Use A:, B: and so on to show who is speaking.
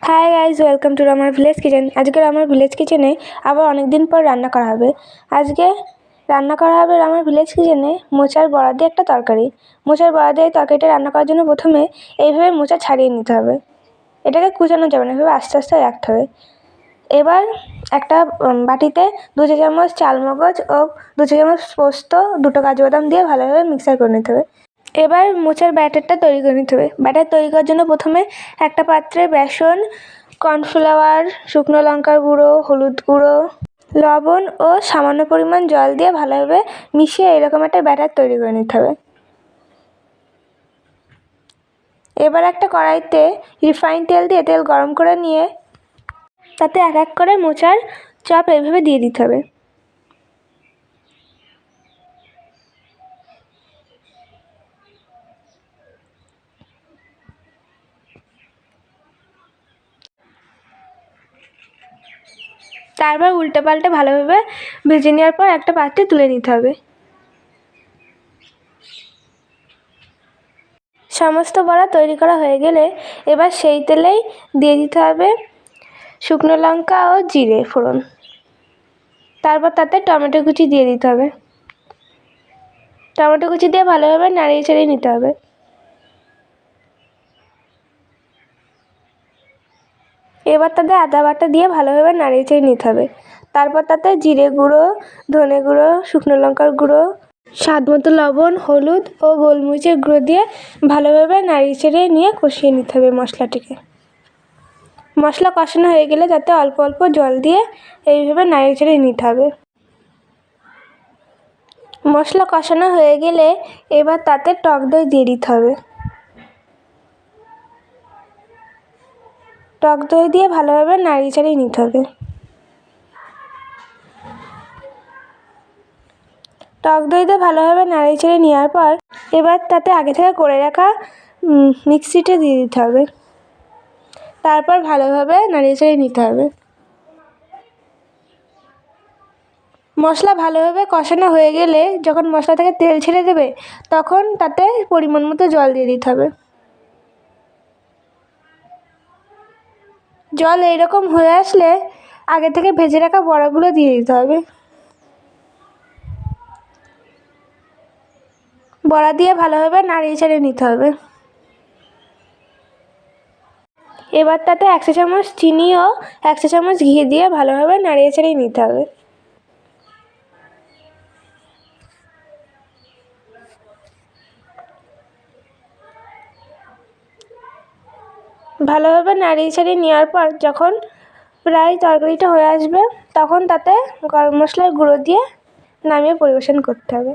A: Hi guys, welcome to আমার village kitchen. আজকের আমার ভিলেজ কিচেনে আবার অনেক দিন পর রান্না করা হবে। আজকে রান্না করা হবে আমার ভিলেজ কিচেনে মোচার বড়া দিয়ে একটা তরকারি। মোচার বড়া দিয়ে তরকারিটা রান্না করার জন্য প্রথমে এইভাবে মোচা ছাড়িয়ে নিতে হবে। এটাকে কুচানো যাবে না, এভাবে আস্তে আস্তে রাখতে হবে। এবার একটা বাটিতে 2 চা চামচ চালমগজ ও 2 চা চামচ পোস্ত, 2টো কাজু বাদাম দিয়ে ভালোভাবে মিক্সার করে নিতে হবে। এবার মোচার ব্যাটারটা তৈরি করে নিতে হবে। ব্যাটার তৈরি করার জন্য প্রথমে একটা পাত্রে বেসন, কর্নফ্লাওয়ার, শুকনো লঙ্কার গুঁড়ো, হলুদ গুঁড়ো, লবণ ও সামান্য পরিমাণ জল দিয়ে ভালোভাবে মিশিয়ে এরকম একটা ব্যাটার তৈরি করে নিতে হবে। এবার একটা কড়াইতে রিফাইন তেল দিয়ে তেল গরম করে নিয়ে তাতে এক এক করে মোচার চপ এইভাবে দিয়ে দিতে হবে। তারপর উল্টে পাল্টে ভালোভাবে ভেজে নেওয়ার পর একটা পাত্রে তুলে নিতে হবে। সমস্ত বড়া তৈরি করা হয়ে গেলে এবার সেই তেলেই দিয়ে দিতে হবে শুকনো লঙ্কা ও জিরে ফোড়ন। তারপর তাতে টমেটো কুচি দিয়ে দিতে হবে। টমেটো কুচি দিয়ে ভালোভাবে নাড়িয়ে চাড়িয়ে নিতে হবে। এবার তাতে আদা বাটা দিয়ে ভালোভাবে নাড়িয়ে চাড়িয়ে নিতে হবে। তারপর তাতে জিরে গুঁড়ো, ধনে গুঁড়ো, শুকনো লঙ্কার গুঁড়ো, স্বাদ মতো লবণ, হলুদ ও গোলমরিচের গুঁড়ো দিয়ে ভালোভাবে নাড়িয়ে চাড়িয়ে নিয়ে কষিয়ে নিতে হবে মশলাটিকে। মশলা কষানো হয়ে গেলে তাতে অল্প অল্প জল দিয়ে এইভাবে নাড়িয়ে চাড়িয়ে নিতে হবে। মশলা কষানো হয়ে গেলে এবার তাতে টক দই দিয়ে দিতে হবে। টক দই দিয়ে ভালোভাবে নাড়িয়ে চাড়িয়ে নিতে হবে। টক দই দিয়ে ভালোভাবে নাড়িয়ে চাড়িয়ে নেওয়ার পর এবার তাতে আগে থেকে করে রাখা মিক্সিটা দিয়ে দিতে হবে। তারপর ভালোভাবে নাড়িয়ে চাড়িয়ে নিতে হবে। মশলা ভালোভাবে কষানো হয়ে গেলে যখন মশলা থেকে তেল ছেড়ে দেবে তখন তাতে পরিমাণ মতো জল দিয়ে দিতে হবে। জল এইরকম হয়ে আসলে আগে থেকে ভেজে রাখা বড়াগুলো দিয়ে দিতে হবে। বড়া দিয়ে ভালোভাবে নাড়িয়ে চাড়িয়ে নিতে হবে। এবার তাতে 1 চা চামচ চিনি ও 1 চা চামচ ঘি দিয়ে ভালোভাবে নাড়িয়ে চাড়িয়ে নিতে হবে। ভালোভাবে নাড়িয়ে চাড়িয়ে নেওয়ার পর যখন প্রায় তরকারিটা হয়ে আসবে তখন তাতে গরম মশলার গুঁড়ো দিয়ে নামিয়ে পরিবেশন করতে হবে।